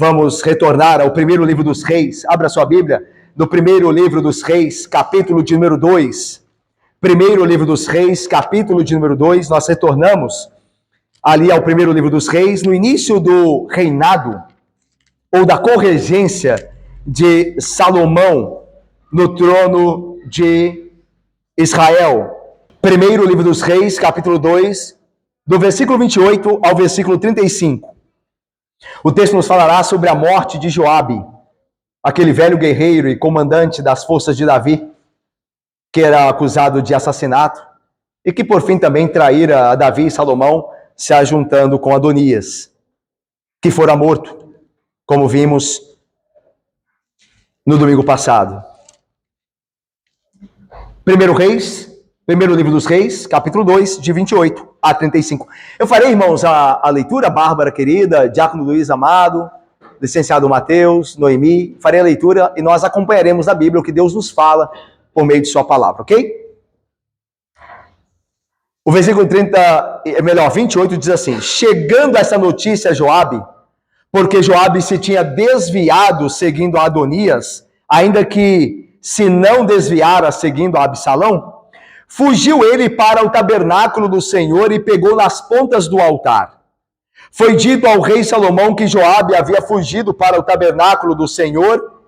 Vamos retornar ao primeiro livro dos Reis. Abra sua Bíblia no primeiro livro dos Reis, capítulo de número 2. Primeiro livro dos Reis, capítulo de número 2. Nós retornamos ali ao primeiro livro dos Reis, no início do reinado, ou da corregência de Salomão no trono de Israel. Primeiro livro dos Reis, capítulo 2, do versículo 28 ao versículo 35. O texto nos falará sobre a morte de Joabe, aquele velho guerreiro e comandante das forças de Davi, que era acusado de assassinato e que por fim também traíra a Davi e Salomão, se ajuntando com Adonias, que fora morto, como vimos no domingo passado. Primeiro livro dos Reis, capítulo 2, de 28 a 35. Eu farei, irmãos, a leitura, Bárbara querida, Diácono Luiz amado, licenciado Mateus, Noemi, farei a leitura e nós acompanharemos a Bíblia, o que Deus nos fala por meio de sua palavra, ok? O versículo 28 diz assim: chegando essa notícia a Joabe, porque Joabe se tinha desviado seguindo a Adonias, ainda que se não desviara seguindo a Absalão, fugiu ele para o tabernáculo do Senhor e pegou nas pontas do altar. Foi dito ao rei Salomão que Joabe havia fugido para o tabernáculo do Senhor,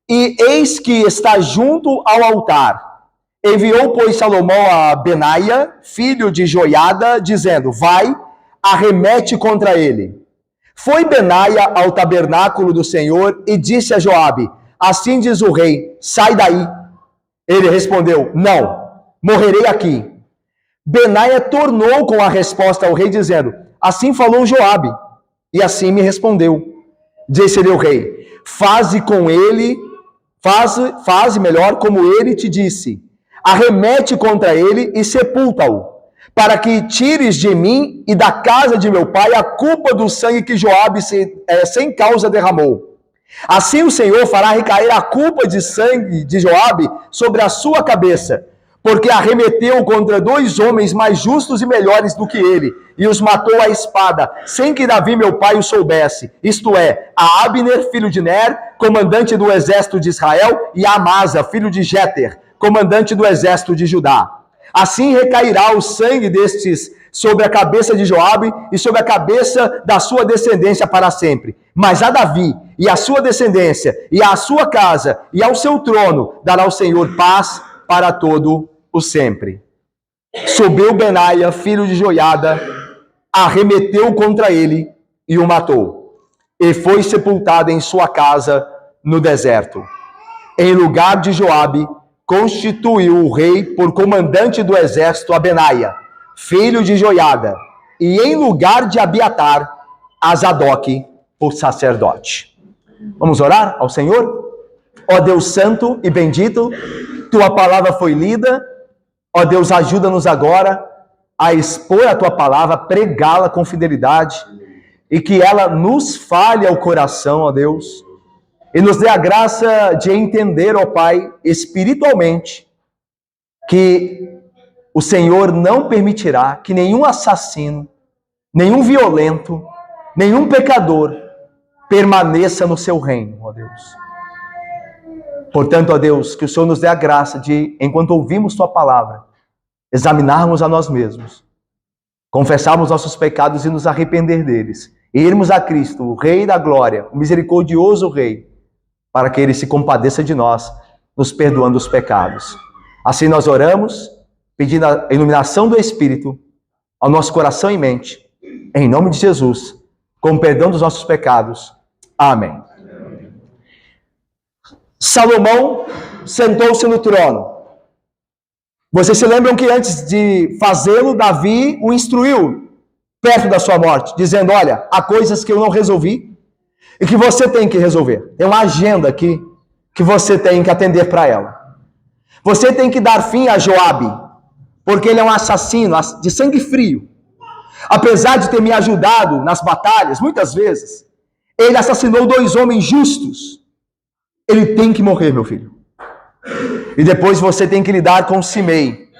e eis que está junto ao altar. Enviou, pois, Salomão a Benaia, filho de Joiada, dizendo: vai, arremete contra ele. Foi Benaia ao tabernáculo do Senhor e disse a Joabe: assim diz o rei, sai daí. Ele respondeu: não, morrerei aqui. Benaia tornou com a resposta ao rei, dizendo: assim falou Joabe, e assim me respondeu. Disse-lhe o rei: faze melhor como ele te disse. Arremete contra ele e sepulta-o, para que tires de mim e da casa de meu pai a culpa do sangue que Joabe sem causa derramou. Assim o Senhor fará recair a culpa de sangue de Joabe sobre a sua cabeça, porque arremeteu contra dois homens mais justos e melhores do que ele, e os matou à espada, sem que Davi, meu pai, o soubesse, isto é, a Abner, filho de Ner, comandante do exército de Israel, e a Amasa, filho de Jeter, comandante do exército de Judá. Assim recairá o sangue destes sobre a cabeça de Joabe e sobre a cabeça da sua descendência para sempre. Mas a Davi e a sua descendência e à sua casa e ao seu trono dará o Senhor paz para todo o sempre. Subiu Benaia, filho de Joiada, arremeteu contra ele e o matou. E foi sepultado em sua casa no deserto. Em lugar de Joabe, constituiu o rei por comandante do exército a Benaia, filho de Joiada, e em lugar de Abiatar, a Zadoque, por sacerdote. Vamos orar ao Senhor? Ó Deus santo e bendito, tua palavra foi lida. Ó Deus, ajuda-nos agora a expor a tua palavra, pregá-la com fidelidade, e que ela nos fale ao coração, ó Deus, e nos dê a graça de entender, ó Pai, espiritualmente, que o Senhor não permitirá que nenhum assassino, nenhum violento, nenhum pecador permaneça no seu reino, ó Deus. Portanto, ó Deus, que o Senhor nos dê a graça de, enquanto ouvimos tua palavra, examinarmos a nós mesmos, confessarmos nossos pecados e nos arrepender deles, e irmos a Cristo, o Rei da Glória, o misericordioso Rei, para que Ele se compadeça de nós, nos perdoando os pecados. Assim nós oramos, pedindo a iluminação do Espírito ao nosso coração e mente, em nome de Jesus, com o perdão dos nossos pecados. Amém. Salomão sentou-se no trono. Vocês se lembram que antes de fazê-lo, Davi o instruiu perto da sua morte, dizendo: olha, há coisas que eu não resolvi e que você tem que resolver. Tem uma agenda aqui que você tem que atender para ela. Você tem que dar fim a Joabe, porque ele é um assassino de sangue frio. Apesar de ter me ajudado nas batalhas, muitas vezes, ele assassinou dois homens justos. Ele tem que morrer, meu filho. E depois você tem que lidar com Simei,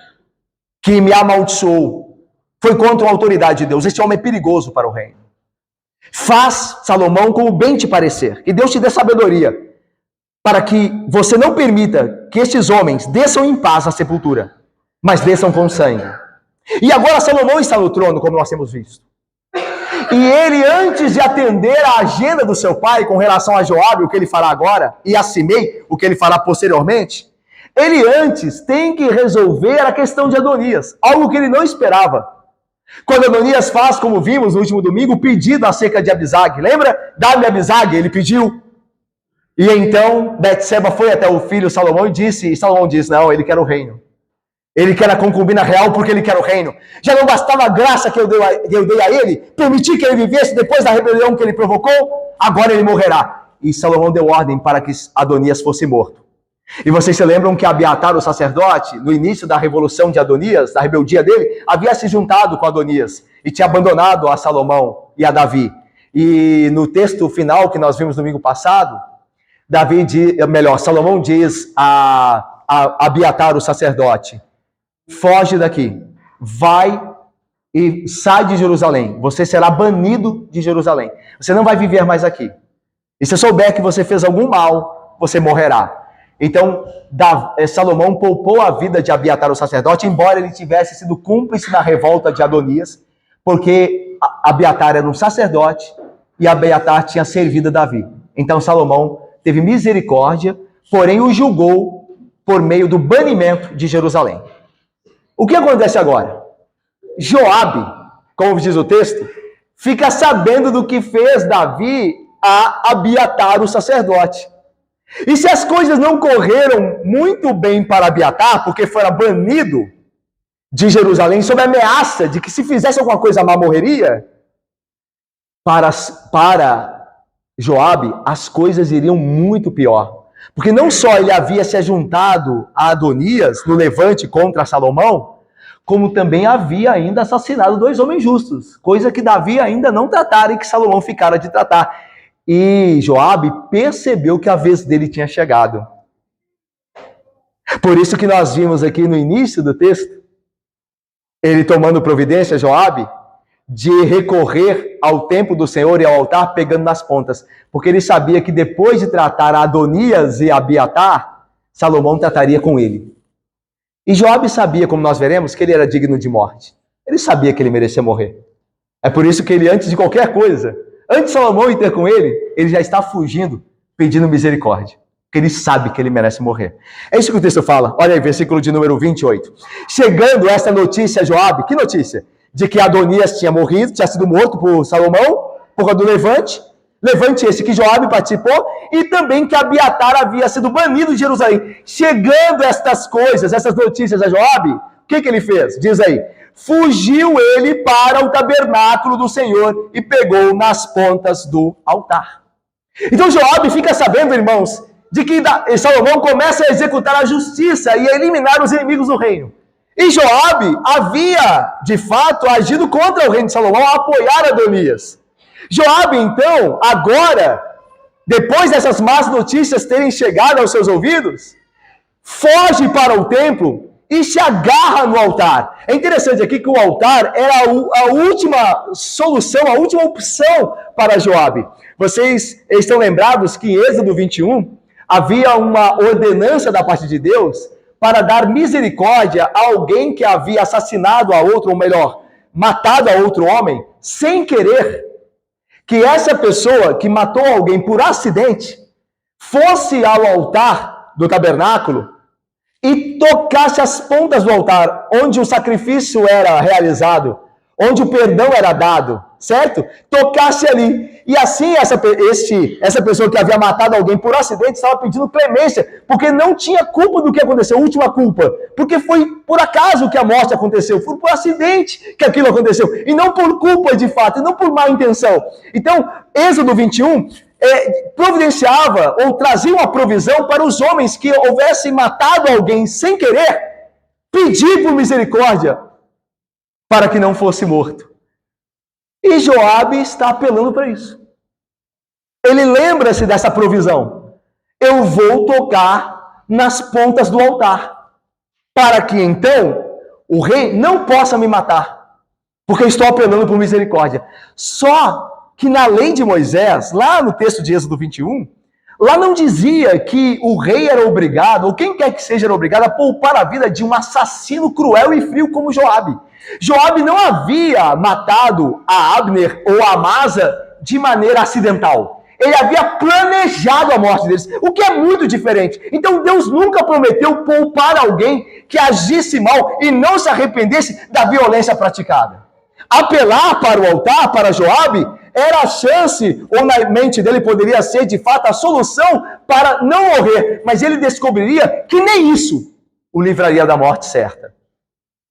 que me amaldiçoou. Foi contra a autoridade de Deus. Esse homem é perigoso para o reino. Faz, Salomão, como bem te parecer. Que Deus te dê sabedoria, para que você não permita que estes homens desçam em paz à sepultura, mas desçam com sangue. E agora Salomão está no trono, como nós temos visto. E ele, antes de atender à agenda do seu pai com relação a Joabe, o que ele fará agora, e a Simei, o que ele fará posteriormente, ele antes tem que resolver a questão de Adonias, algo que ele não esperava. Quando Adonias faz, como vimos no último domingo, o pedido acerca de Abisag, lembra? Dá-me Abisag, ele pediu. E então Betseba foi até o filho Salomão e Salomão disse, não, ele quer o reino. Ele quer a concubina real porque ele quer o reino. Já não bastava a graça que eu dei a ele, permitir que ele vivesse depois da rebelião que ele provocou, agora ele morrerá. E Salomão deu ordem para que Adonias fosse morto. E vocês se lembram que Abiatar, o sacerdote, no início da revolução de Adonias, da rebeldia dele, havia se juntado com Adonias e tinha abandonado a Salomão e a Davi. E no texto final que nós vimos no domingo passado, Salomão diz a Abiatar, o sacerdote, foge daqui, vai e sai de Jerusalém, você será banido de Jerusalém, você não vai viver mais aqui. E se souber que você fez algum mal, você morrerá. Então, Salomão poupou a vida de Abiatar, o sacerdote, embora ele tivesse sido cúmplice na revolta de Adonias, porque Abiatar era um sacerdote e Abiatar tinha servido a Davi. Então, Salomão teve misericórdia, porém o julgou por meio do banimento de Jerusalém. O que acontece agora? Joabe, como diz o texto, fica sabendo do que fez Davi a Abiatar, o sacerdote. E se as coisas não correram muito bem para Abiatar, porque fora banido de Jerusalém, sob a ameaça de que se fizesse alguma coisa má morreria, para Joabe as coisas iriam muito pior. Porque não só ele havia se ajuntado a Adonias no levante contra Salomão, como também havia ainda assassinado 2 homens justos, coisa que Davi ainda não tratara e que Salomão ficara de tratar. E Joabe percebeu que a vez dele tinha chegado. Por isso que nós vimos aqui no início do texto, ele tomando providência, Joabe, de recorrer ao templo do Senhor e ao altar pegando nas pontas. Porque ele sabia que depois de tratar Adonias e Abiatar, Salomão trataria com ele. E Joabe sabia, como nós veremos, que ele era digno de morte. Ele sabia que ele merecia morrer. É por isso que ele, antes de qualquer coisa, antes de Salomão ir ter com ele já está fugindo, pedindo misericórdia. Porque ele sabe que ele merece morrer. É isso que o texto fala. Olha aí, versículo de número 28. Chegando essa notícia a Joabe, que notícia? De que Adonias tinha morrido, tinha sido morto por Salomão, por causa do levante. Levante esse que Joabe participou, e também que Abiatar havia sido banido de Jerusalém. Chegando estas coisas, essas notícias a Joabe, o que ele fez? Diz aí. Fugiu ele para o tabernáculo do Senhor e pegou nas pontas do altar. Então Joabe fica sabendo, irmãos, de que Salomão começa a executar a justiça e a eliminar os inimigos do reino. E Joabe havia, de fato, agido contra o reino de Salomão, a apoiar Adonias. Joabe, então, agora, depois dessas más notícias terem chegado aos seus ouvidos, foge para o templo e se agarra no altar. É interessante aqui que o altar era a última solução, a última opção para Joabe. Vocês estão lembrados que em Êxodo 21 havia uma ordenança da parte de Deus para dar misericórdia a alguém que havia assassinado a outro, ou melhor, matado a outro homem, sem querer. Que essa pessoa que matou alguém por acidente fosse ao altar do tabernáculo e tocasse as pontas do altar, onde o sacrifício era realizado, onde o perdão era dado, certo? Tocasse ali. E assim essa pessoa que havia matado alguém por acidente estava pedindo clemência, porque não tinha culpa do que aconteceu, última culpa. Porque foi por acaso que a morte aconteceu, foi por acidente que aquilo aconteceu, e não por culpa de fato, e não por má intenção. Então, Êxodo 21 providenciava ou trazia uma provisão para os homens que houvessem matado alguém sem querer, pedir por misericórdia para que não fosse morto. E Joabe está apelando para isso. Ele lembra-se dessa provisão. Eu vou tocar nas pontas do altar, para que então o rei não possa me matar, porque eu estou apelando por misericórdia. Só que na lei de Moisés, lá no texto de Êxodo 21, lá não dizia que o rei era obrigado, ou quem quer que seja era obrigado, a poupar a vida de um assassino cruel e frio como Joabe. Joabe não havia matado a Abner ou a Amasa de maneira acidental. Ele havia planejado a morte deles, o que é muito diferente. Então Deus nunca prometeu poupar alguém que agisse mal e não se arrependesse da violência praticada. Apelar para o altar, para Joabe, era a chance, ou na mente dele poderia ser de fato a solução para não morrer, mas ele descobriria que nem isso o livraria da morte certa.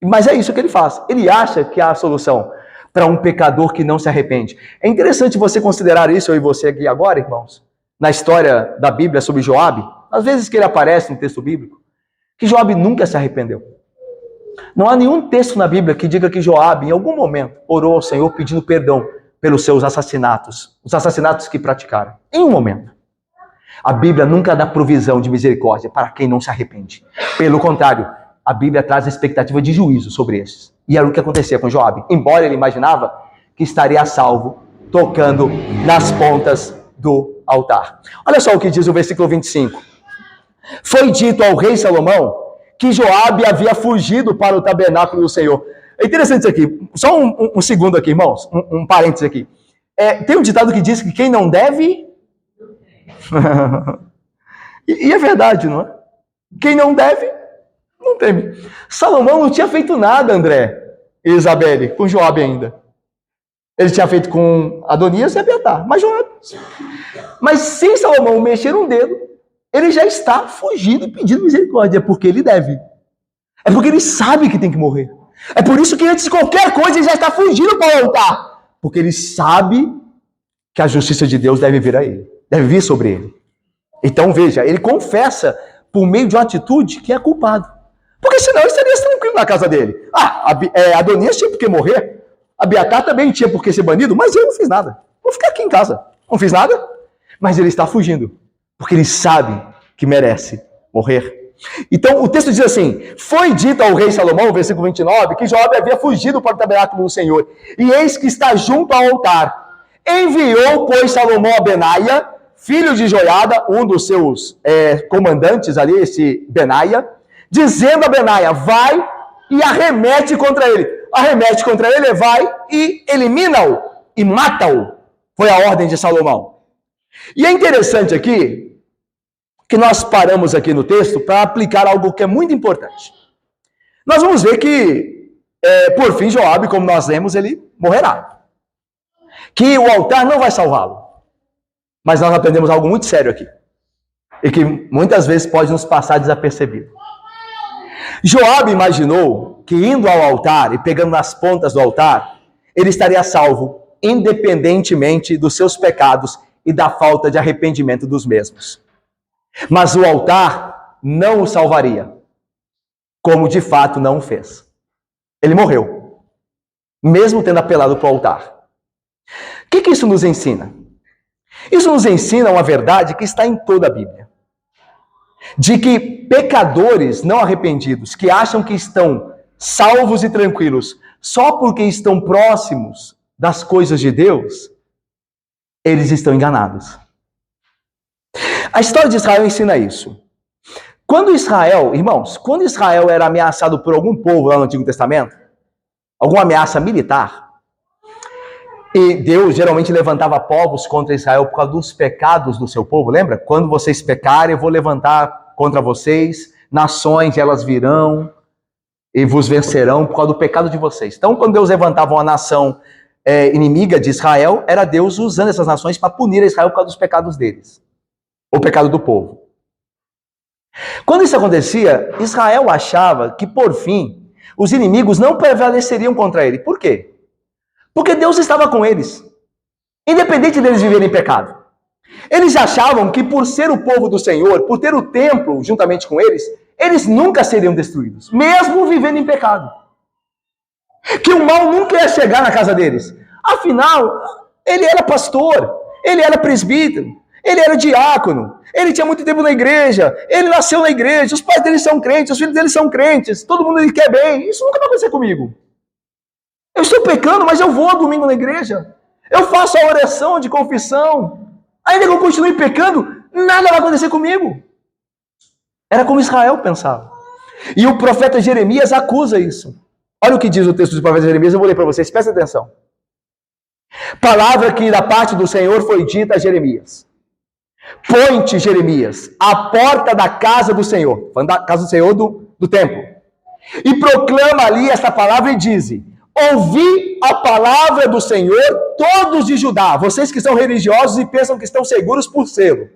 Mas é isso que ele faz. Ele acha que há a solução para um pecador que não se arrepende. É interessante você considerar isso, eu e você aqui agora, irmãos, na história da Bíblia sobre Joabe, às vezes que ele aparece no texto bíblico, que Joabe nunca se arrependeu. Não há nenhum texto na Bíblia que diga que Joabe, em algum momento, orou ao Senhor pedindo perdão pelos seus assassinatos, os assassinatos que praticaram. Em um momento. A Bíblia nunca dá provisão de misericórdia para quem não se arrepende. Pelo contrário, a Bíblia traz a expectativa de juízo sobre esses. E era o que acontecia com Joabe. Embora ele imaginava que estaria a salvo, tocando nas pontas do altar. Olha só o que diz o versículo 25. Foi dito ao rei Salomão que Joabe havia fugido para o tabernáculo do Senhor. É interessante isso aqui. Só um segundo aqui, irmãos. Um parênteses aqui. Tem um ditado que diz que quem não deve... e é verdade, não é? Quem não deve, não teme. Salomão não tinha feito nada, André e Isabelle, com Joabe ainda. Ele tinha feito com Adonias e Abiatar, mas Joabe. Mas sem Salomão mexer um dedo, ele já está fugindo e pedindo misericórdia, porque ele deve. É porque ele sabe que tem que morrer. É por isso que antes de qualquer coisa ele já está fugindo para o altar. Porque ele sabe que a justiça de Deus deve vir a ele. Deve vir sobre ele. Então veja, ele confessa por meio de uma atitude que é culpado. Porque senão ele estaria tranquilo na casa dele. Adonias tinha por que morrer. Abiatar também tinha por que ser banido, mas eu não fiz nada. Vou ficar aqui em casa. Não fiz nada. Mas ele está fugindo. Porque ele sabe que merece morrer. Então o texto diz assim: foi dito ao rei Salomão, versículo 29, que Joabe havia fugido para o tabernáculo do Senhor. E eis que está junto ao altar. Enviou, pois, Salomão a Benaia, filho de Joiada, um dos seus comandantes ali, esse Benaia, dizendo a Benaia: vai e arremete contra ele. Arremete contra ele, vai e elimina-o e mata-o. Foi a ordem de Salomão. E é interessante aqui que nós paramos aqui no texto para aplicar algo que é muito importante. Nós vamos ver que, por fim, Joabe, como nós lemos, ele morrerá. Que o altar não vai salvá-lo. Mas nós aprendemos algo muito sério aqui. E que muitas vezes pode nos passar desapercebido. Joabe imaginou que indo ao altar e pegando nas pontas do altar, ele estaria salvo, independentemente dos seus pecados e da falta de arrependimento dos mesmos. Mas o altar não o salvaria, como de fato não o fez. Ele morreu, mesmo tendo apelado para o altar. O que isso nos ensina? Isso nos ensina uma verdade que está em toda a Bíblia. De que pecadores não arrependidos, que acham que estão salvos e tranquilos só porque estão próximos das coisas de Deus, eles estão enganados. A história de Israel ensina isso. Quando Israel, irmãos, quando Israel era ameaçado por algum povo lá no Antigo Testamento, alguma ameaça militar, e Deus geralmente levantava povos contra Israel por causa dos pecados do seu povo, lembra? Quando vocês pecarem, eu vou levantar contra vocês nações, e elas virão e vos vencerão por causa do pecado de vocês. Então, quando Deus levantava uma nação inimiga de Israel, era Deus usando essas nações para punir Israel por causa dos pecados deles. O pecado do povo. Quando isso acontecia, Israel achava que, por fim, os inimigos não prevaleceriam contra ele. Por quê? Porque Deus estava com eles, independente deles viverem em pecado. Eles achavam que, por ser o povo do Senhor, por ter o templo juntamente com eles, eles nunca seriam destruídos, mesmo vivendo em pecado. Que o mal nunca ia chegar na casa deles. Afinal, ele era pastor, ele era presbítero, ele era diácono, ele tinha muito tempo na igreja, ele nasceu na igreja, os pais dele são crentes, os filhos dele são crentes, todo mundo lhe quer bem. Isso nunca vai acontecer comigo. Eu estou pecando, mas eu vou ao domingo na igreja. Eu faço a oração de confissão, ainda que eu continue pecando, nada vai acontecer comigo. Era como Israel pensava. E o profeta Jeremias acusa isso. Olha o que diz o texto do profeta Jeremias, eu vou ler para vocês, prestem atenção. Palavra que da parte do Senhor foi dita a Jeremias. Põe-te, Jeremias, à porta da casa do Senhor, falando da casa do Senhor do templo, e proclama ali esta palavra e diz: ouvi a palavra do Senhor, todos de Judá, vocês que são religiosos e pensam que estão seguros por sê-lo.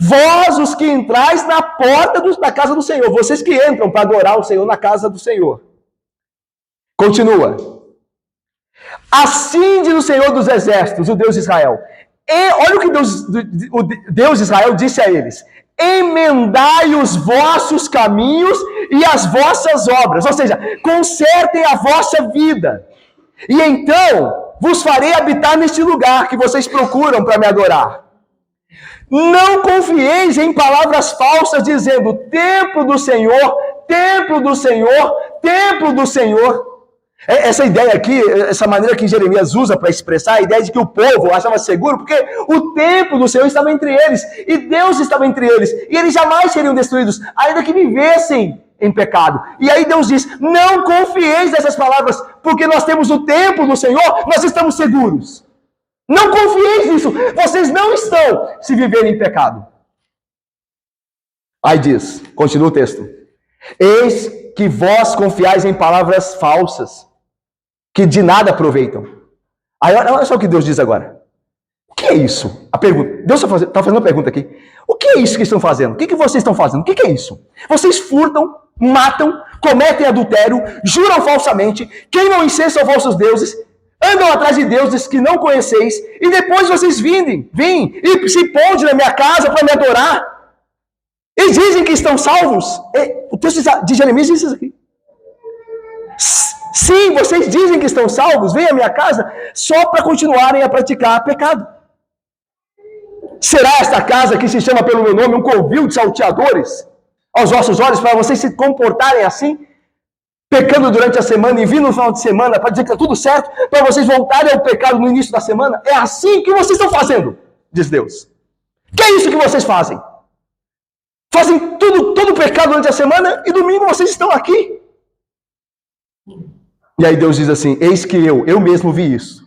Vós, os que entrais na porta da casa do Senhor, vocês que entram para adorar o Senhor na casa do Senhor. Continua. Assim diz o Senhor dos Exércitos, o Deus de Israel. E olha o que o Deus de Israel disse a eles: emendai os vossos caminhos e as vossas obras, ou seja, consertem a vossa vida, e então vos farei habitar neste lugar que vocês procuram para me adorar. Não confieis em palavras falsas, dizendo: templo do Senhor, templo do Senhor, templo do Senhor. Essa ideia aqui, essa maneira que Jeremias usa para expressar a ideia de que o povo achava seguro, porque o templo do Senhor estava entre eles, e Deus estava entre eles, e eles jamais seriam destruídos, ainda que vivessem em pecado. E aí Deus diz: não confieis nessas palavras, porque nós temos o templo do Senhor, nós estamos seguros. Não confieis nisso, vocês não estão se viverem em pecado. Aí diz, continua o texto: eis que vós confiais em palavras falsas, que de nada aproveitam. Aí olha só o que Deus diz agora. O que é isso? A pergunta. Deus está fazendo uma pergunta aqui. O que é isso que estão fazendo? O que vocês estão fazendo? O que é isso? Vocês furtam, matam, cometem adultério, juram falsamente, queimam incenso aos vossos deuses, andam atrás de deuses que não conheceis, e depois vocês vêm e se pondem na minha casa para me adorar, e dizem que estão salvos. O texto de Jeremias diz isso aqui. Sim, vocês dizem que estão salvos, vêm à minha casa só para continuarem a praticar pecado. Será esta casa que se chama pelo meu nome um covil de salteadores aos vossos olhos, para vocês se comportarem assim, pecando durante a semana e vindo no final de semana para dizer que está tudo certo, para vocês voltarem ao pecado no início da semana? É assim que vocês estão fazendo, diz Deus. Que é isso que vocês fazem? Fazem todo o pecado durante a semana e domingo vocês estão aqui. E aí Deus diz assim: eis que eu mesmo vi isso,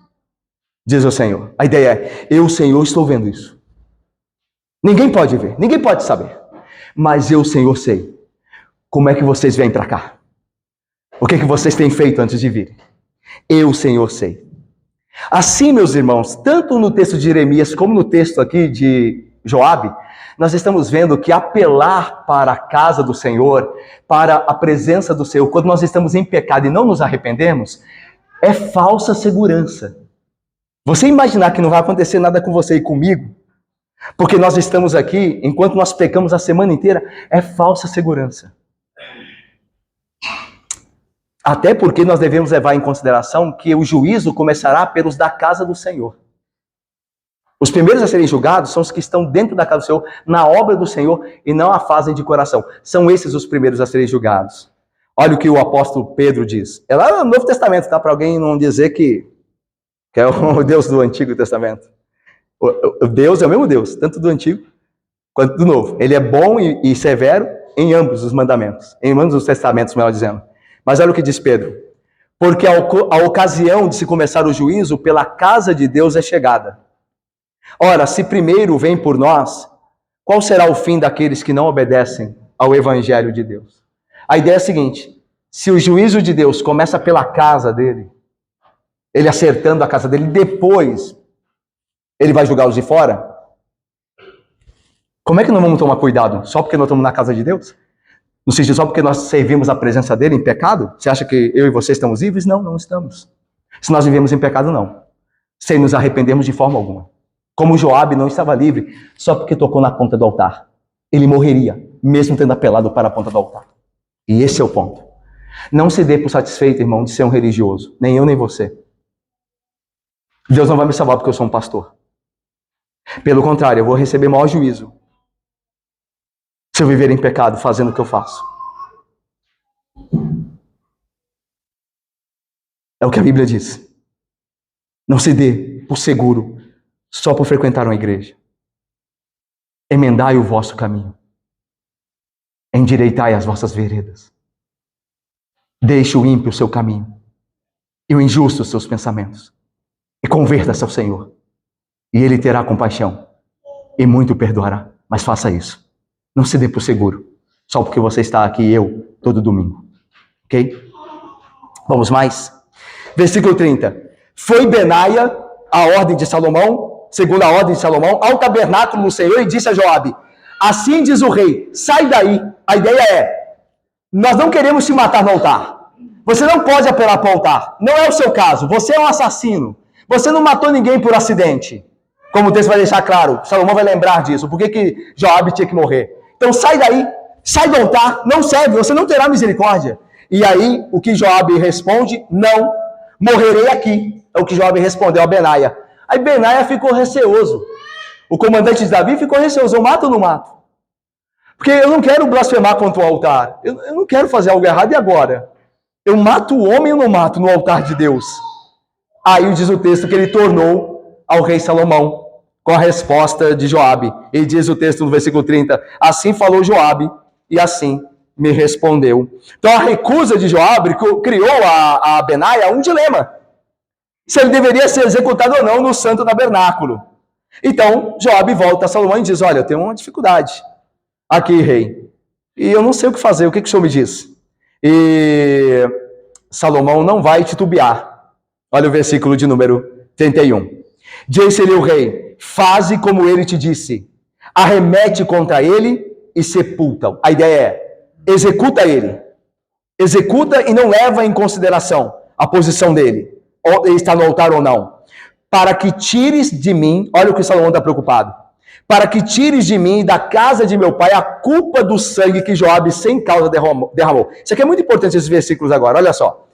diz o Senhor. A ideia é: eu, Senhor, estou vendo isso. Ninguém pode ver, ninguém pode saber. Mas eu, Senhor, sei. Como é que vocês vêm para cá? O que vocês têm feito antes de vir? Eu, Senhor, sei. Assim, meus irmãos, tanto no texto de Jeremias como no texto aqui de Joabe, nós estamos vendo que apelar para a casa do Senhor, para a presença do Senhor, quando nós estamos em pecado e não nos arrependemos, é falsa segurança. Você imaginar que não vai acontecer nada com você e comigo, porque nós estamos aqui, enquanto nós pecamos a semana inteira, é falsa segurança. Até porque nós devemos levar em consideração que o juízo começará pelos da casa do Senhor. Os primeiros a serem julgados são os que estão dentro da casa do Senhor, na obra do Senhor, e não a fazem de coração. São esses os primeiros a serem julgados. Olha o que o apóstolo Pedro diz. É lá no Novo Testamento, tá? Para alguém não dizer que é o Deus do Antigo Testamento. O Deus é o mesmo Deus, tanto do Antigo quanto do Novo. Ele é bom e severo em ambos os mandamentos, em ambos os testamentos, melhor dizendo. Mas olha o que diz Pedro. Porque a ocasião de se começar o juízo pela casa de Deus é chegada. Ora, se primeiro vem por nós, qual será o fim daqueles que não obedecem ao Evangelho de Deus? A ideia é a seguinte: se o juízo de Deus começa pela casa dele, ele acertando a casa dele, depois ele vai julgar os de fora, como é que não vamos tomar cuidado? Só porque nós estamos na casa de Deus? No sentido, só porque nós servimos a presença dele em pecado? Você acha que eu e você estamos livres? Não, não estamos. Se nós vivemos em pecado, não. Sem nos arrependermos de forma alguma. Como Joabe não estava livre só porque tocou na ponta do altar. Ele morreria, mesmo tendo apelado para a ponta do altar. E esse é o ponto. Não se dê por satisfeito, irmão, de ser um religioso. Nem eu, nem você. Deus não vai me salvar porque eu sou um pastor. Pelo contrário, eu vou receber maior juízo se eu viver em pecado fazendo o que eu faço. É o que a Bíblia diz. Não se dê por seguro só por frequentar uma igreja. Emendai o vosso caminho. Endireitai as vossas veredas. Deixe o ímpio o seu caminho e o injusto os seus pensamentos. E converta-se ao Senhor. E Ele terá compaixão e muito perdoará. Mas faça isso. Não se dê por seguro só porque você está aqui e eu todo domingo. Ok? Vamos mais? Versículo 30. Foi Benaia, a ordem de Salomão, segundo a ordem de Salomão, ao tabernáculo do Senhor e disse a Joabe: assim diz o rei, sai daí. A ideia é, nós não queremos te matar no altar. Você não pode apelar para o altar. Não é o seu caso. Você é um assassino. Você não matou ninguém por acidente. Como o texto vai deixar claro, Salomão vai lembrar disso. Por que Joabe tinha que morrer? Então sai daí, sai do altar, não serve, você não terá misericórdia. E aí, o que Joabe responde? Não, morrerei aqui. É o que Joabe respondeu a Benaia. Aí Benaia ficou receoso. O comandante de Davi ficou receoso. Eu mato ou não mato? Porque eu não quero blasfemar contra o altar. Eu não quero fazer algo errado. E agora? Eu mato o homem ou não mato no altar de Deus? Aí diz o texto que ele tornou ao rei Salomão com a resposta de Joabe. E diz o texto no versículo 30. Assim falou Joabe e assim me respondeu. Então a recusa de Joabe criou a Benaia um dilema. Se ele deveria ser executado ou não no santo tabernáculo. Então Joabe volta a Salomão e diz: olha, eu tenho uma dificuldade aqui, rei. E eu não sei o que fazer, o que o senhor me diz? E Salomão não vai titubear. Olha o versículo de número 31. Disse-lhe o rei: faze como ele te disse. Arremete contra ele e sepulta-o. A ideia é, executa ele. Executa e não leva em consideração a posição dele. Ou ele está no altar ou não. Para que tires de mim, olha o que Salomão está preocupado. Para que tires de mim e da casa de meu pai a culpa do sangue que Joabe sem causa derramou. Isso aqui é muito importante, esses versículos agora, olha só.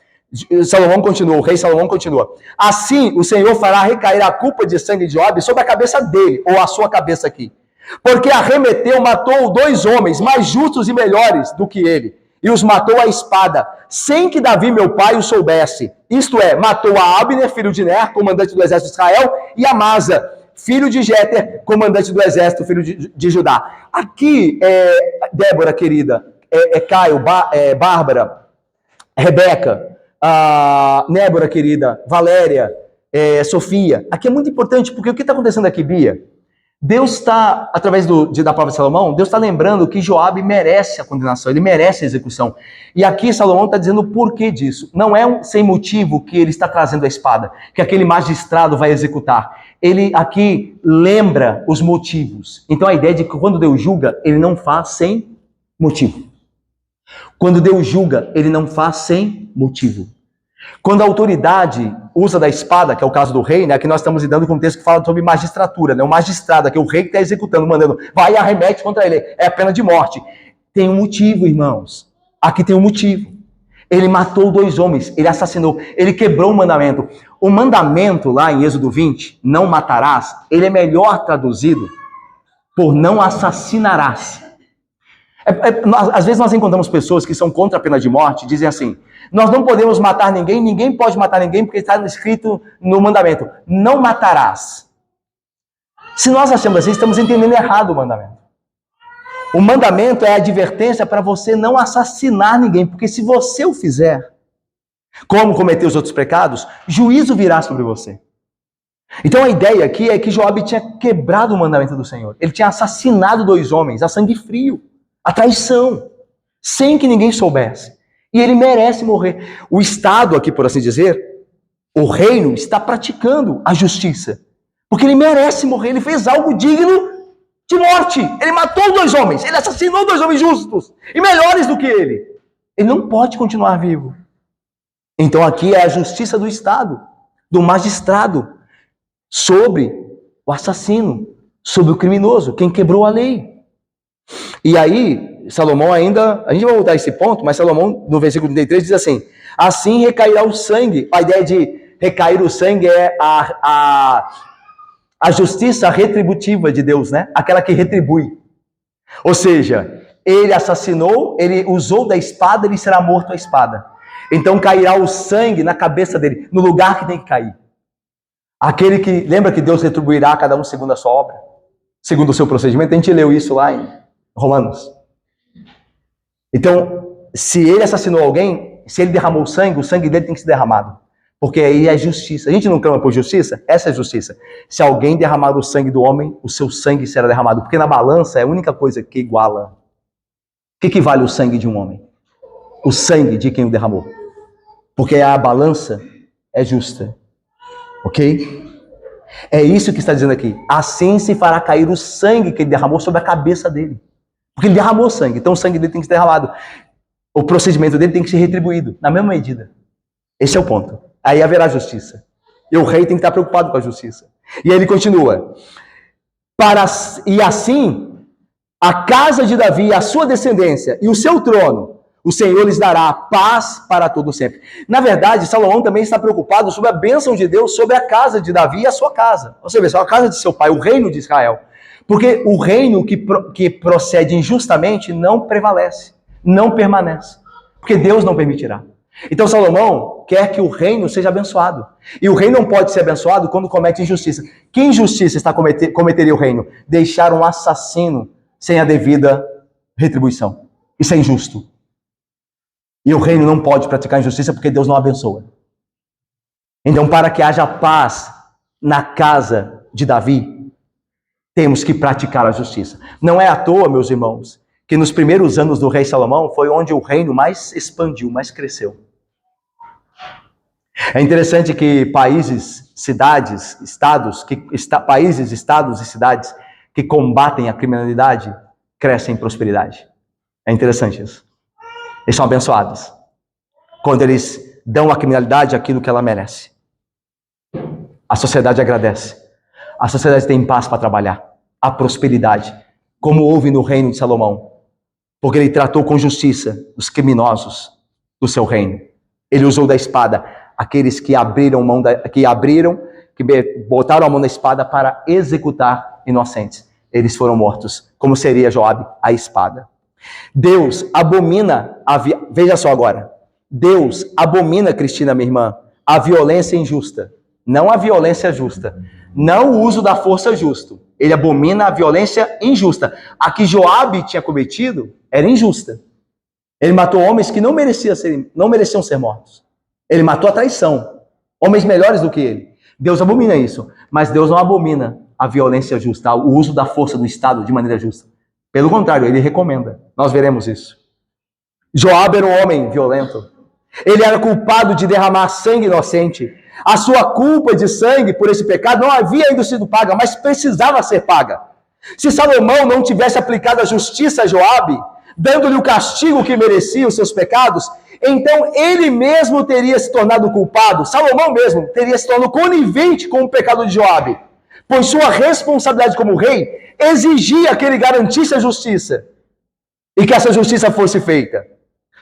Salomão continua, o rei Salomão continua. Assim o Senhor fará recair a culpa de sangue de Joabe sobre a cabeça dele, ou a sua cabeça aqui. Porque arremeteu, matou 2 homens mais justos e melhores do que ele, e os matou à espada, sem que Davi, meu pai, o soubesse. Isto é, matou a Abner, filho de Ner, comandante do exército de Israel, e Amasa, filho de Jéter, comandante do exército, filho de Judá. Aqui, Débora, querida, Caio, Bárbara, Rebeca, Nébora, querida, Valéria, Sofia. Aqui é muito importante, porque o que está acontecendo aqui, Bia? Deus está, através da palavra de Salomão, Deus está lembrando que Joabe merece a condenação, ele merece a execução. E aqui Salomão está dizendo o porquê disso. Não é sem motivo que ele está trazendo a espada, que aquele magistrado vai executar. Ele aqui lembra os motivos. Então a ideia é de que quando Deus julga, ele não faz sem motivo. Quando Deus julga, ele não faz sem motivo. Quando a autoridade usa da espada, que é o caso do rei, né? Aqui nós estamos lidando com um texto que fala sobre magistratura, né? O magistrado, aqui o rei que está executando, mandando, vai e arremete contra ele, é a pena de morte. Tem um motivo, irmãos. Aqui tem um motivo. Ele matou 2 homens, ele assassinou, ele quebrou o mandamento. O mandamento lá em Êxodo 20, não matarás, ele é melhor traduzido por não assassinarás. Às vezes nós encontramos pessoas que são contra a pena de morte, dizem assim, nós não podemos matar ninguém, ninguém pode matar ninguém, porque está escrito no mandamento, não matarás. Se nós achamos assim, estamos entendendo errado o mandamento. O mandamento é a advertência para você não assassinar ninguém, porque se você o fizer, como cometer os outros pecados, juízo virá sobre você. Então a ideia aqui é que Joabe tinha quebrado o mandamento do Senhor. Ele tinha assassinado 2 homens a sangue frio, a traição, sem que ninguém soubesse. E ele merece morrer. O Estado aqui, por assim dizer, o reino está praticando a justiça. Porque ele merece morrer, ele fez algo digno de morte. Ele matou 2 homens, ele assassinou 2 homens justos e melhores do que ele. Ele não pode continuar vivo. Então aqui é a justiça do Estado, do magistrado, sobre o assassino, sobre o criminoso, quem quebrou a lei. E aí, Salomão ainda, a gente vai voltar a esse ponto, mas Salomão, no versículo 33, diz assim, assim recairá o sangue. A ideia de recair o sangue é a justiça retributiva de Deus, né? Aquela que retribui. Ou seja, ele assassinou, ele usou da espada, ele será morto à espada. Então cairá o sangue na cabeça dele, no lugar que tem que cair. Aquele que, lembra que Deus retribuirá a cada um segundo a sua obra? Segundo o seu procedimento. A gente leu isso lá em Romanos. Então, se ele assassinou alguém, se ele derramou o sangue dele tem que ser derramado. Porque aí é justiça. A gente não clama por justiça? Essa é justiça. Se alguém derramar o sangue do homem, o seu sangue será derramado. Porque na balança é a única coisa que iguala. O que vale o sangue de um homem? O sangue de quem o derramou. Porque a balança é justa. Ok? É isso que está dizendo aqui. Assim se fará cair o sangue que ele derramou sobre a cabeça dele. Porque ele derramou sangue, então o sangue dele tem que ser derramado. O procedimento dele tem que ser retribuído, na mesma medida. Esse é o ponto. Aí haverá justiça. E o rei tem que estar preocupado com a justiça. E aí ele continua. E assim, a casa de Davi, a sua descendência e o seu trono, o Senhor lhes dará paz para todo sempre. Na verdade, Salomão também está preocupado sobre a bênção de Deus sobre a casa de Davi e a sua casa. Ou seja, a casa de seu pai, o reino de Israel. Porque o reino que procede injustamente não prevalece, não permanece. Porque Deus não permitirá. Então Salomão quer que o reino seja abençoado. E o reino não pode ser abençoado quando comete injustiça. Que injustiça cometeria o reino? Deixar um assassino sem a devida retribuição. Isso é injusto. E o reino não pode praticar injustiça porque Deus não abençoa. Então, para que haja paz na casa de Davi, temos que praticar a justiça. Não é à toa, meus irmãos, que nos primeiros anos do rei Salomão foi onde o reino mais expandiu, mais cresceu. É interessante que países, estados e cidades que combatem a criminalidade crescem em prosperidade. É interessante isso. Eles são abençoados quando eles dão à criminalidade aquilo que ela merece. A sociedade agradece. A sociedade tem paz para trabalhar. A prosperidade, como houve no reino de Salomão. Porque ele tratou com justiça os criminosos do seu reino. Ele usou da espada aqueles que botaram a mão na espada para executar inocentes. Eles foram mortos, como seria Joabe a espada. Deus abomina, veja só agora, Deus abomina, Cristina, minha irmã, a violência injusta, não a violência justa, não o uso da força justo. Ele abomina a violência injusta. A que Joabe tinha cometido era injusta. Ele matou homens que não mereciam ser mortos. Ele matou a traição, homens melhores do que ele. Deus abomina isso, mas Deus não abomina a violência justa, o uso da força do Estado de maneira justa. Pelo contrário, ele recomenda. Nós veremos isso. Joabe era um homem violento. Ele era culpado de derramar sangue inocente. A sua culpa de sangue por esse pecado não havia ainda sido paga, mas precisava ser paga. Se Salomão não tivesse aplicado a justiça a Joabe, dando-lhe o castigo que merecia os seus pecados, então ele mesmo teria se tornado culpado, Salomão mesmo teria se tornado conivente com o pecado de Joabe, pois sua responsabilidade como rei exigia que ele garantisse a justiça e que essa justiça fosse feita.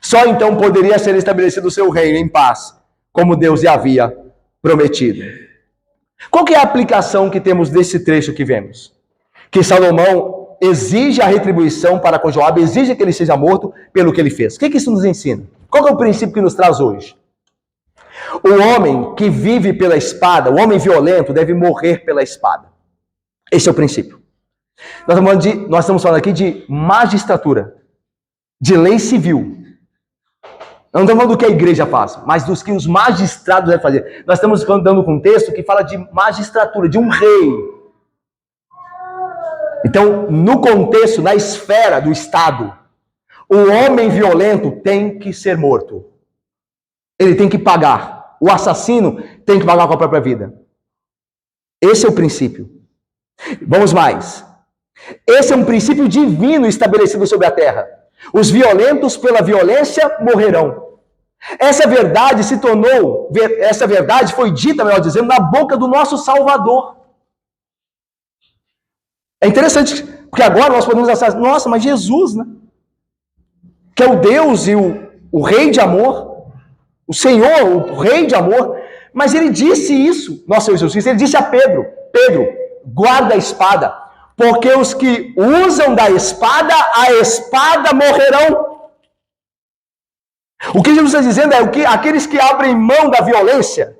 Só então poderia ser estabelecido o seu reino em paz, como Deus lhe havia prometido. Qual que é a aplicação que temos desse trecho que vemos? Que Salomão exige a retribuição para com Joabe, exige que ele seja morto pelo que ele fez. O que isso nos ensina? Qual é o princípio que nos traz hoje? O homem que vive pela espada, o homem violento, deve morrer pela espada. Esse é o princípio. Nós estamos falando aqui de magistratura, de lei civil. Não estamos falando do que a igreja faz, mas dos que os magistrados devem fazer. Nós estamos dando um contexto que fala de magistratura, de um rei. Então, no contexto, na esfera do Estado, o homem violento tem que ser morto. Ele tem que pagar. O assassino tem que pagar com a própria vida. Esse é o princípio. Vamos mais. Esse é um princípio divino estabelecido sobre a terra. Os violentos pela violência morrerão. Essa verdade foi dita, melhor dizendo, na boca do nosso Salvador. É interessante, porque agora nós podemos achar, nossa, mas Jesus, né? Que é o Deus e o Rei de amor, o Senhor, o Rei de amor, mas ele disse isso, nosso Senhor Jesus, ele disse a Pedro, guarda a espada, porque os que usam da espada, a espada morrerão. O que Jesus está dizendo é que aqueles que abrem mão da violência,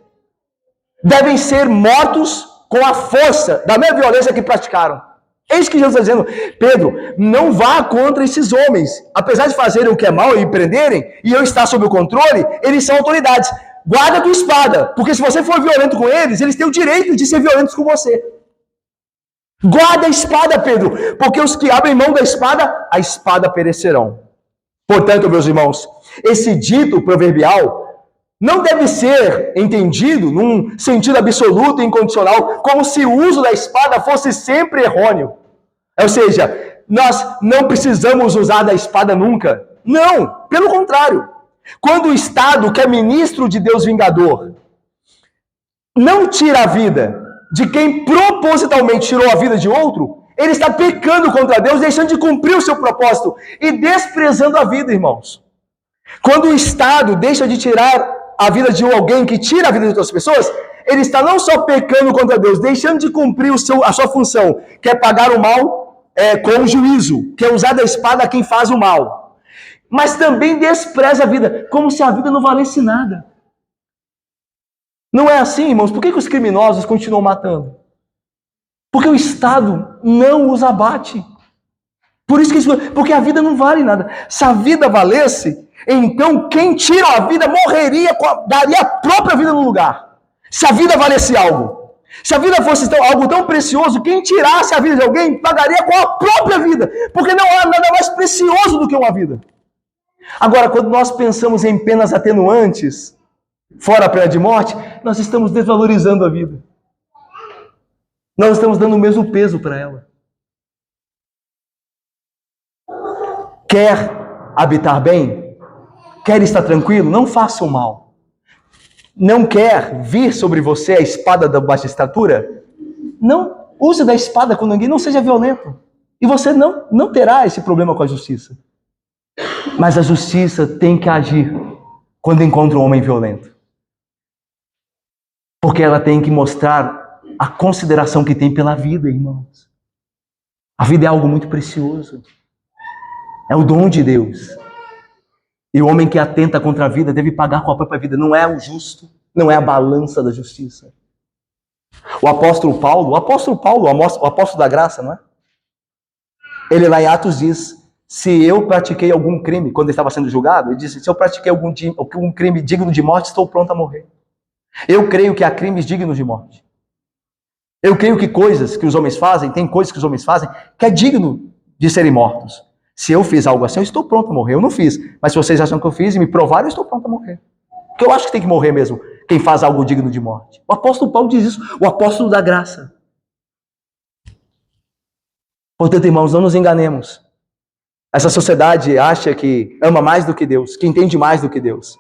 devem ser mortos com a força da mesma violência que praticaram. Eis que Jesus está dizendo: Pedro, não vá contra esses homens. Apesar de fazerem o que é mal e prenderem, e eu estar sob o controle, eles são autoridades. Guarda a tua espada, porque se você for violento com eles, eles têm o direito de ser violentos com você. Guarda a espada, Pedro, porque os que abrem mão da espada, a espada perecerão. Portanto, meus irmãos, esse dito proverbial não deve ser entendido num sentido absoluto e incondicional, como se o uso da espada fosse sempre errôneo. Ou seja, nós não precisamos usar da espada nunca. Não, pelo contrário. Quando o Estado, que é ministro de Deus vingador, não tira a vida de quem propositalmente tirou a vida de outro, ele está pecando contra Deus, deixando de cumprir o seu propósito e desprezando a vida, irmãos. Quando o Estado deixa de tirar a vida de alguém que tira a vida de outras pessoas, ele está não só pecando contra Deus, deixando de cumprir a sua função, que é pagar o mal com o juízo, que é usar da espada a quem faz o mal, mas também despreza a vida, como se a vida não valesse nada. Não é assim, irmãos? Por que os criminosos continuam matando? Porque o Estado não os abate. Porque a vida não vale nada. Se a vida valesse, então quem tira a vida morreria, daria a própria vida no lugar. Se a vida valesse algo. Se a vida fosse algo tão precioso, quem tirasse a vida de alguém pagaria com a própria vida. Porque não há nada mais precioso do que uma vida. Agora, quando nós pensamos em penas atenuantes, fora a pena de morte, nós estamos desvalorizando a vida. Nós estamos dando o mesmo peso para ela. Quer habitar bem? Quer estar tranquilo? Não faça o mal. Não quer vir sobre você a espada da magistratura? Não use da espada com ninguém, não seja violento. E você não terá esse problema com a justiça. Mas a justiça tem que agir quando encontra um homem violento. Porque ela tem que mostrar a consideração que tem pela vida, irmãos. A vida é algo muito precioso. É o dom de Deus. E o homem que atenta contra a vida deve pagar com a própria vida. Não é o justo, não é a balança da justiça. O apóstolo Paulo, o apóstolo da graça, não é? Ele lá em Atos diz: se eu pratiquei algum crime, quando ele estava sendo julgado, ele disse: se eu pratiquei algum crime digno de morte, estou pronto a morrer. Eu creio que há crimes dignos de morte. Eu creio que coisas que os homens fazem, tem coisas que os homens fazem, que é digno de serem mortos. Se eu fiz algo assim, eu estou pronto a morrer. Eu não fiz, mas se vocês acham que eu fiz e me provaram, eu estou pronto a morrer. Porque eu acho que tem que morrer mesmo quem faz algo digno de morte. O apóstolo Paulo diz isso, o apóstolo da graça. Portanto, irmãos, não nos enganemos. Essa sociedade acha que ama mais do que Deus, que entende mais do que Deus.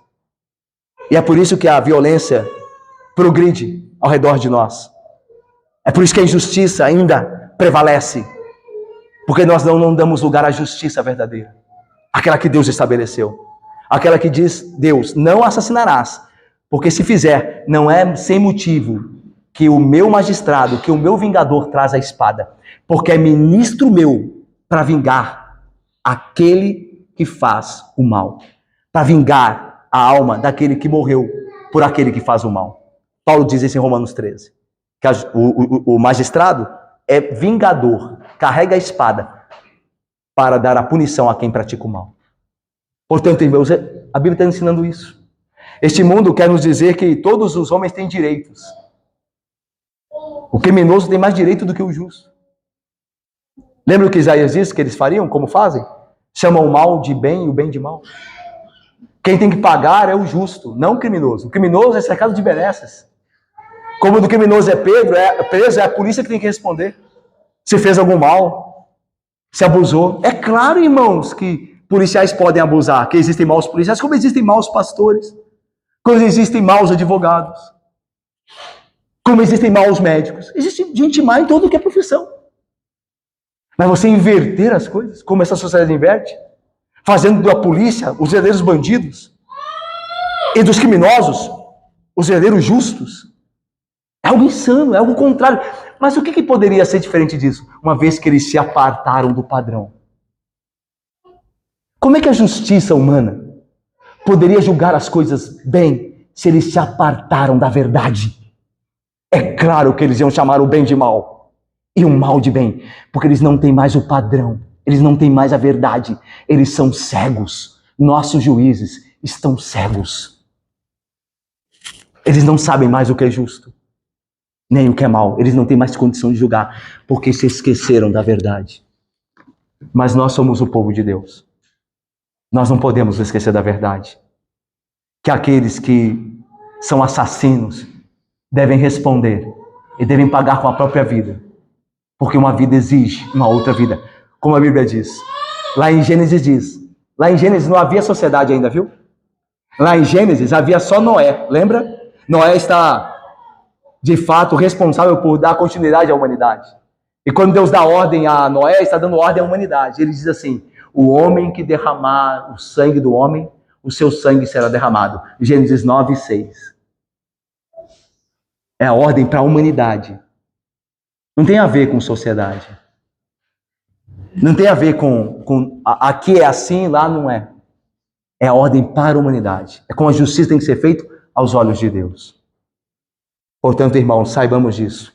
E é por isso que a violência progride ao redor de nós. É por isso que a injustiça ainda prevalece. Porque nós não damos lugar à justiça verdadeira. Aquela que Deus estabeleceu. Aquela que diz: Deus, não assassinarás. Porque se fizer, não é sem motivo que o meu magistrado, que o meu vingador traz a espada. Porque é ministro meu para vingar aquele que faz o mal. Para vingar a alma daquele que morreu por aquele que faz o mal. Paulo diz isso em Romanos 13. Que o magistrado é vingador, carrega a espada para dar a punição a quem pratica o mal. Portanto, irmãos, a Bíblia está ensinando isso. Este mundo quer nos dizer que todos os homens têm direitos. O criminoso tem mais direito do que o justo. Lembra o que Isaías disse que eles fariam? Como fazem? Chamam o mal de bem e o bem de mal. Quem tem que pagar é o justo, não o criminoso. O criminoso é cercado de benesses. Como o do criminoso é preso, é a polícia que tem que responder. Se fez algum mal, se abusou. É claro, irmãos, que policiais podem abusar, que existem maus policiais, como existem maus pastores, como existem maus advogados, como existem maus médicos. Existe gente má em todo o que é profissão. Mas você inverter as coisas, como essa sociedade inverte, fazendo da polícia os verdadeiros bandidos e dos criminosos os verdadeiros justos, é algo insano, é algo contrário. Mas o que poderia ser diferente disso? Uma vez que eles se apartaram do padrão. Como é que a justiça humana poderia julgar as coisas bem se eles se apartaram da verdade? É claro que eles iam chamar o bem de mal e o mal de bem, porque eles não têm mais o padrão, eles não têm mais a verdade, eles são cegos. Nossos juízes estão cegos. Eles não sabem mais o que é justo, nem o que é mal. Eles não têm mais condição de julgar, porque se esqueceram da verdade. Mas nós somos o povo de Deus. Nós não podemos esquecer da verdade. Que aqueles que são assassinos devem responder e devem pagar com a própria vida, porque uma vida exige uma outra vida, como a Bíblia diz. Lá em Gênesis diz, lá em Gênesis não havia sociedade ainda, viu? Lá em Gênesis havia só Noé, lembra? Noé está, de fato, responsável por dar continuidade à humanidade. E quando Deus dá ordem a Noé, está dando ordem à humanidade. Ele diz assim, o homem que derramar o sangue do homem, o seu sangue será derramado. Gênesis 9:6. É a ordem para a humanidade. Não tem a ver com sociedade. Não tem a ver com aqui é assim, lá não é. É a ordem para a humanidade. É como a justiça tem que ser feita aos olhos de Deus. Portanto, irmãos, saibamos disso.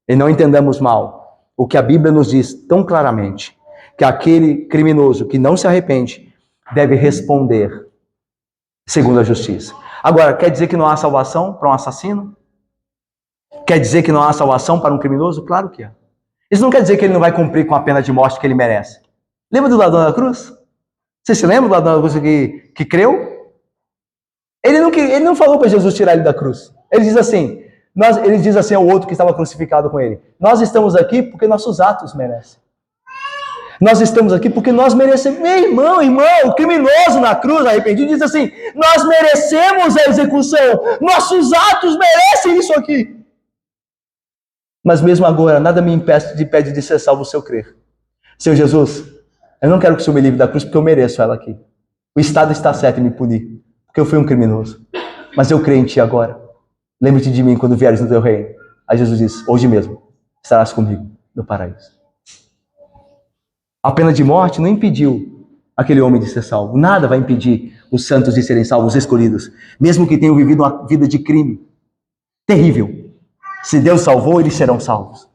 E não entendamos mal o que a Bíblia nos diz tão claramente, que aquele criminoso que não se arrepende deve responder segundo a justiça. Agora, quer dizer que não há salvação para um assassino? Quer dizer que não há salvação para um criminoso? Claro que há. Isso não quer dizer que ele não vai cumprir com a pena de morte que ele merece. Lembra do ladrão da cruz? Você se lembra do ladrão da cruz que creu? Ele não falou para Jesus tirar ele da cruz. Ele diz assim ao outro que estava crucificado com ele, nós estamos aqui porque nossos atos merecem. Nós estamos aqui porque nós merecemos. Meu irmão, o criminoso na cruz, arrependido, diz assim, nós merecemos a execução, nossos atos merecem isso aqui. Mas mesmo agora, nada me impede de ser salvo se eu crer. Senhor Jesus, eu não quero que o Senhor me livre da cruz porque eu mereço ela aqui. O Estado está certo em me punir, porque eu fui um criminoso. Mas eu creio em Ti agora. Lembre-te de mim quando vieres no Teu reino. Aí Jesus diz, hoje mesmo estarás comigo no paraíso. A pena de morte não impediu aquele homem de ser salvo. Nada vai impedir os santos de serem salvos, os escolhidos. Mesmo que tenham vivido uma vida de crime terrível. Se Deus salvou, eles serão salvos.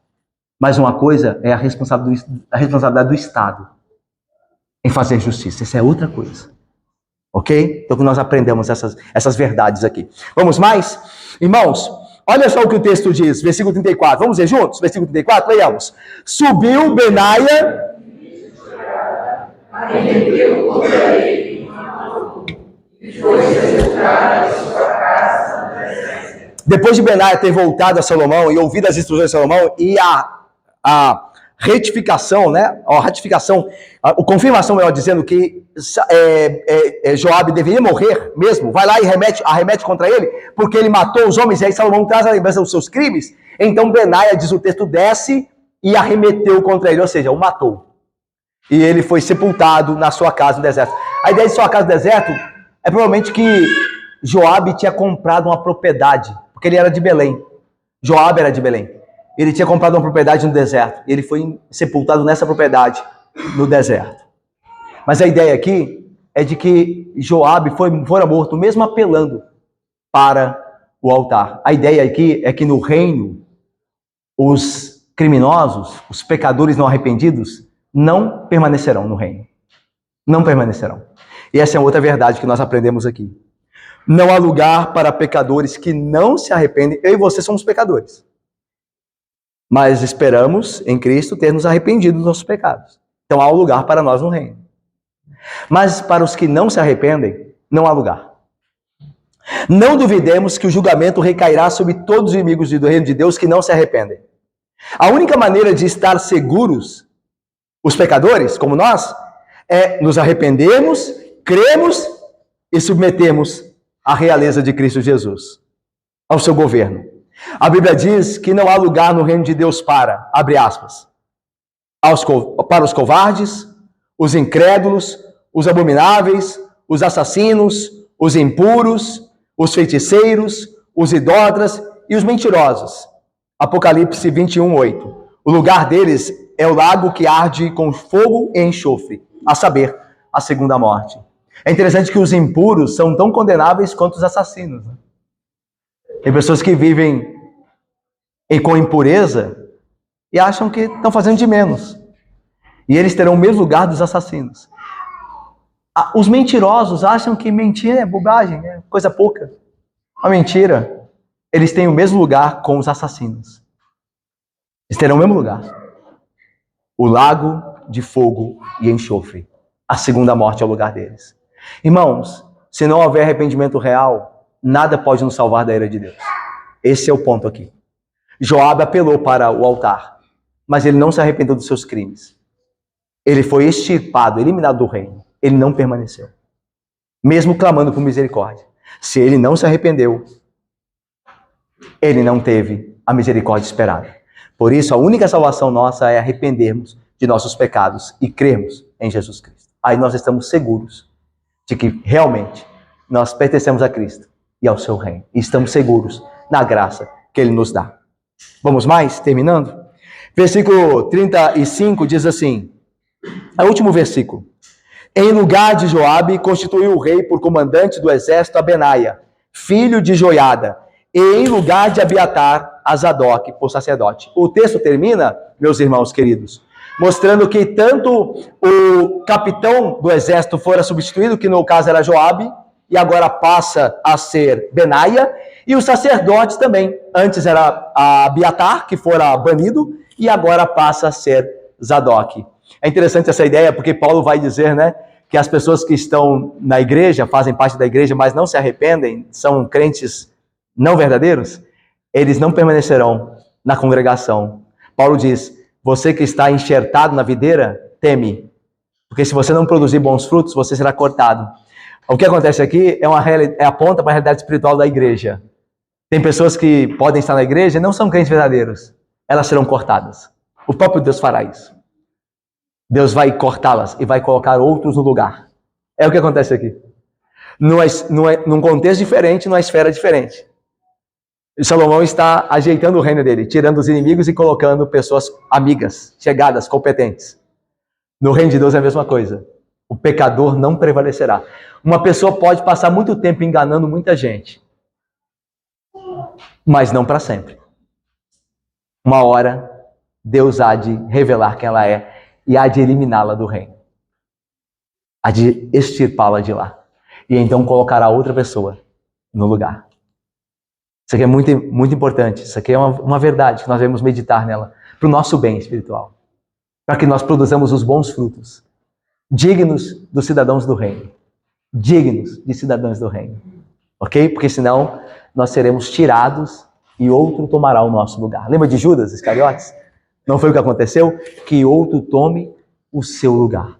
Mas uma coisa é a responsabilidade do Estado em fazer justiça. Essa é outra coisa. Ok? Então nós aprendemos essas verdades aqui. Vamos mais? Irmãos, olha só o que o texto diz, versículo 34. Vamos ver juntos? Versículo 34, leiamos. Subiu Benaia... arrependeu contra ele e foi sepultar a sua casa. Depois de Benaia ter voltado a Salomão e ouvido as instruções de Salomão e a retificação, né? A confirmação, melhor dizendo, que Joabe deveria morrer mesmo, vai lá e arremete contra ele, porque ele matou os homens, e aí Salomão traz a lembrança dos seus crimes. Então Benaia, diz o texto, desce e arremeteu contra ele, ou seja, o matou. E ele foi sepultado na sua casa no deserto. A ideia de sua casa no deserto é provavelmente que Joabe tinha comprado uma propriedade, porque ele era de Belém. Joabe era de Belém. Ele tinha comprado uma propriedade no deserto. E ele foi sepultado nessa propriedade no deserto. Mas a ideia aqui é de que Joabe fora morto, mesmo apelando para o altar. A ideia aqui é que no reino, os criminosos, os pecadores não arrependidos, não permanecerão no reino. Não permanecerão. E essa é outra verdade que nós aprendemos aqui. Não há lugar para pecadores que não se arrependem. Eu e você somos pecadores. Mas esperamos em Cristo ter nos arrependido dos nossos pecados. Então há um lugar para nós no reino. Mas para os que não se arrependem, não há lugar. Não duvidemos que o julgamento recairá sobre todos os inimigos do reino de Deus que não se arrependem. A única maneira de estar seguros, os pecadores, como nós, é nos arrependermos, cremos e submetermos à realeza de Cristo Jesus, ao seu governo. A Bíblia diz que não há lugar no reino de Deus para, abre aspas, para os covardes, os incrédulos, os abomináveis, os assassinos, os impuros, os feiticeiros, os idólatras e os mentirosos. Apocalipse 21:8. O lugar deles é o lago que arde com fogo e enxofre, a saber, a segunda morte. É interessante que os impuros são tão condenáveis quanto os assassinos. Tem pessoas que vivem e com impureza e acham que estão fazendo de menos. E eles terão o mesmo lugar dos assassinos. Os mentirosos acham que mentira é bobagem, é coisa pouca. A mentira, eles têm o mesmo lugar com os assassinos. Eles terão o mesmo lugar. O lago de fogo e enxofre. A segunda morte é o lugar deles. Irmãos, se não houver arrependimento real, nada pode nos salvar da ira de Deus. Esse é o ponto aqui. Joabe apelou para o altar, mas ele não se arrependeu dos seus crimes. Ele foi extirpado, eliminado do reino. Ele não permaneceu, mesmo clamando por misericórdia. Se ele não se arrependeu, ele não teve a misericórdia esperada. Por isso, a única salvação nossa é arrependermos de nossos pecados e crermos em Jesus Cristo. Aí nós estamos seguros de que realmente nós pertencemos a Cristo e ao seu reino. E estamos seguros na graça que ele nos dá. Vamos mais? Terminando? Versículo 35 diz assim, é o último versículo. Em lugar de Joabe, constituiu o rei por comandante do exército a Benaia, filho de Joiada, e em lugar de Abiatar, a Zadok, por sacerdote. O texto termina, meus irmãos queridos, mostrando que tanto o capitão do exército fora substituído, que no caso era Joabe, e agora passa a ser Benaia, e os sacerdotes também. Antes era Abiatar, que fora banido, e agora passa a ser Zadok. É interessante essa ideia, porque Paulo vai dizer, né, que as pessoas que estão na igreja, fazem parte da igreja, mas não se arrependem, são crentes não verdadeiros, eles não permanecerão na congregação. Paulo diz, você que está enxertado na videira, teme, porque se você não produzir bons frutos, você será cortado. O que acontece aqui aponta para a realidade espiritual da igreja. Tem pessoas que podem estar na igreja e não são crentes verdadeiros, elas serão cortadas. O próprio Deus fará isso. Deus vai cortá-las e vai colocar outros no lugar. É o que acontece aqui. Num contexto diferente, numa esfera diferente. E Salomão está ajeitando o reino dele, tirando os inimigos e colocando pessoas amigas, chegadas, competentes. No reino de Deus é a mesma coisa. O pecador não prevalecerá. Uma pessoa pode passar muito tempo enganando muita gente, mas não para sempre. Uma hora, Deus há de revelar quem ela é e há de eliminá-la do reino. Há de extirpá-la de lá. E então colocará outra pessoa no lugar. Isso aqui é muito, muito importante. Isso aqui é uma verdade que nós devemos meditar nela para o nosso bem espiritual. Para que nós produzamos os bons frutos. Dignos dos cidadãos do reino. Dignos de cidadãos do reino. Ok? Porque senão nós seremos tirados e outro tomará o nosso lugar. Lembra de Judas Iscariotes? Não foi o que aconteceu? Que outro tome o seu lugar.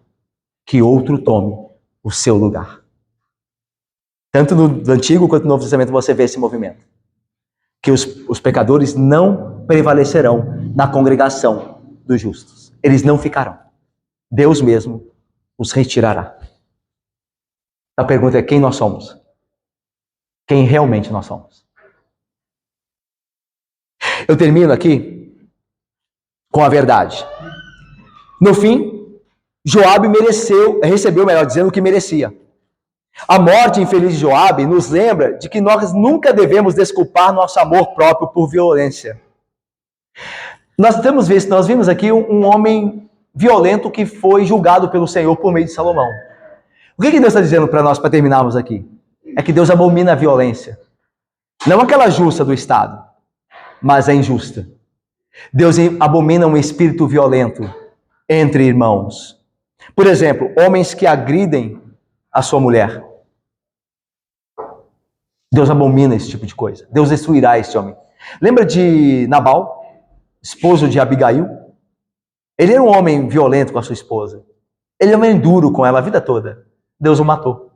Que outro tome o seu lugar. Tanto no Antigo quanto no Novo Testamento você vê esse movimento. Que os pecadores não prevalecerão na congregação dos justos. Eles não ficarão. Deus mesmo os retirará. A pergunta é quem nós somos? Quem realmente nós somos? Eu termino aqui com a verdade. No fim, Joabe recebeu, melhor dizendo, o que merecia. A morte infeliz de Joabe nos lembra de que nós nunca devemos desculpar nosso amor próprio por violência. Nós vimos aqui um homem violento que foi julgado pelo Senhor por meio de Salomão. O que Deus está dizendo para nós, para terminarmos aqui? É que Deus abomina a violência. Não aquela justa do Estado, mas a injusta. Deus abomina um espírito violento entre irmãos. Por exemplo, homens que agridem a sua mulher. Deus abomina esse tipo de coisa. Deus destruirá esse homem. Lembra de Nabal, esposo de Abigail? Ele era um homem violento com a sua esposa. Ele era um homem duro com ela a vida toda. Deus o matou.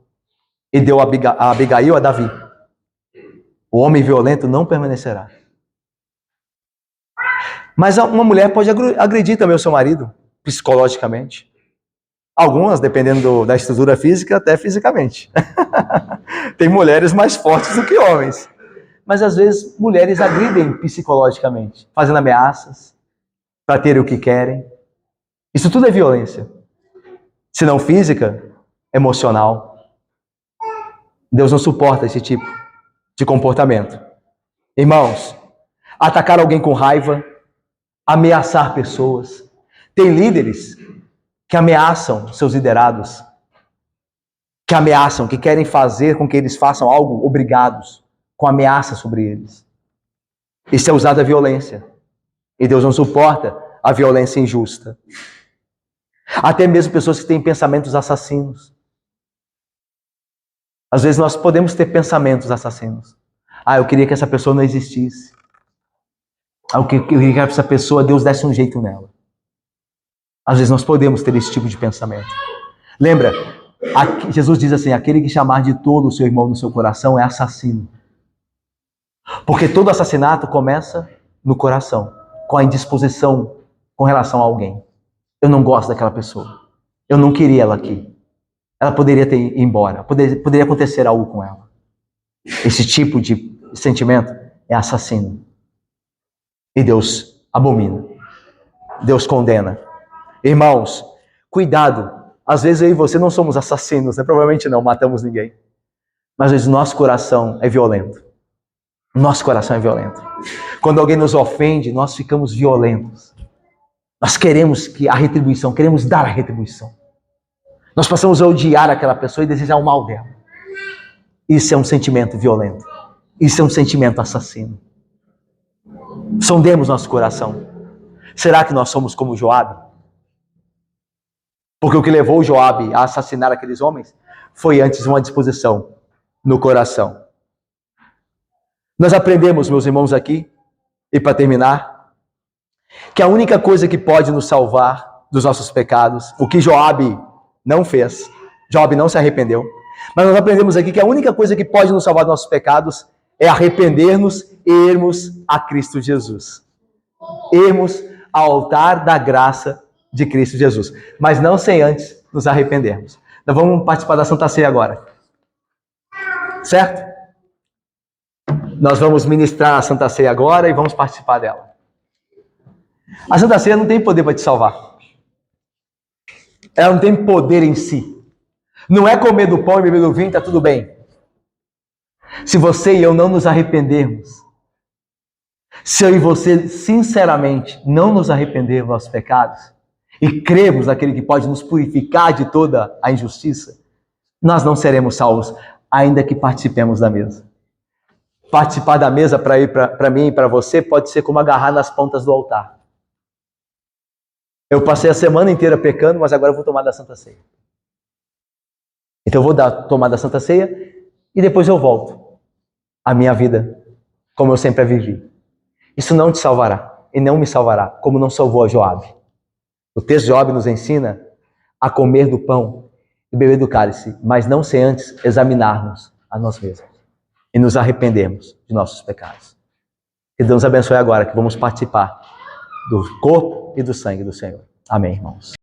E deu a Abigail a Davi. O homem violento não permanecerá. Mas uma mulher pode agredir também o seu marido, psicologicamente. Algumas, dependendo da estrutura física, até fisicamente. Tem mulheres mais fortes do que homens. Mas às vezes mulheres agridem psicologicamente, fazendo ameaças para terem o que querem. Isso tudo é violência. Se não física, emocional. Deus não suporta esse tipo de comportamento. Irmãos, atacar alguém com raiva, ameaçar pessoas. Tem líderes que ameaçam seus liderados, que ameaçam, que querem fazer com que eles façam algo obrigados, com ameaça sobre eles. Isso é usado a violência. E Deus não suporta a violência injusta. Até mesmo pessoas que têm pensamentos assassinos. Às vezes nós podemos ter pensamentos assassinos. Eu queria que essa pessoa não existisse. Eu queria que essa pessoa, Deus desse um jeito nela. Às vezes nós podemos ter esse tipo de pensamento. Lembra, Jesus diz assim, aquele que chamar de tolo o seu irmão no seu coração é assassino. Porque todo assassinato começa no coração, com a indisposição com relação a alguém. Eu não gosto daquela pessoa. Eu não queria ela aqui. Ela poderia ter ido embora. Poderia acontecer algo com ela. Esse tipo de sentimento é assassino. E Deus abomina. Deus condena. Irmãos, cuidado. Às vezes eu e você não somos assassinos, né? Provavelmente não matamos ninguém. Mas às vezes nosso coração é violento. Nosso coração é violento. Quando alguém nos ofende, nós ficamos violentos. Nós queremos que a retribuição, queremos dar a retribuição. Nós passamos a odiar aquela pessoa e desejar o mal dela. Isso é um sentimento violento. Isso é um sentimento assassino. Sondemos nosso coração. Será que nós somos como Joabe? Porque o que levou Joabe a assassinar aqueles homens foi antes uma disposição no coração. Nós aprendemos, meus irmãos, aqui, e para terminar, que a única coisa que pode nos salvar dos nossos pecados, o que Joabe não fez, Joabe não se arrependeu, mas nós aprendemos aqui que a única coisa que pode nos salvar dos nossos pecados é arrepender-nos e irmos a Cristo Jesus. Irmos ao altar da graça de Cristo Jesus, mas não sem antes nos arrependermos. Nós vamos participar da Santa Ceia agora, certo? Nós vamos ministrar a Santa Ceia agora e vamos participar dela. A Santa Ceia não tem poder para te salvar. Ela não tem poder em si. Não é comer do pão e beber do vinho, está tudo bem. Se você e eu não nos arrependermos, se eu e você sinceramente não nos arrependermos dos pecados e cremos naquele que pode nos purificar de toda a injustiça, nós não seremos salvos, ainda que participemos da mesa. Participar da mesa para mim e para você pode ser como agarrar nas pontas do altar. Eu passei a semana inteira pecando, mas agora eu vou tomar da Santa Ceia. Então eu vou tomar da Santa Ceia e depois eu volto à minha vida como eu sempre a vivi. Isso não te salvará e não me salvará, como não salvou a Joabe. O texto de Joabe nos ensina a comer do pão e beber do cálice, mas não sem antes examinarmos a nós mesmos e nos arrependermos de nossos pecados. Que Deus nos abençoe agora, que vamos participar do corpo e do sangue do Senhor. Amém, irmãos.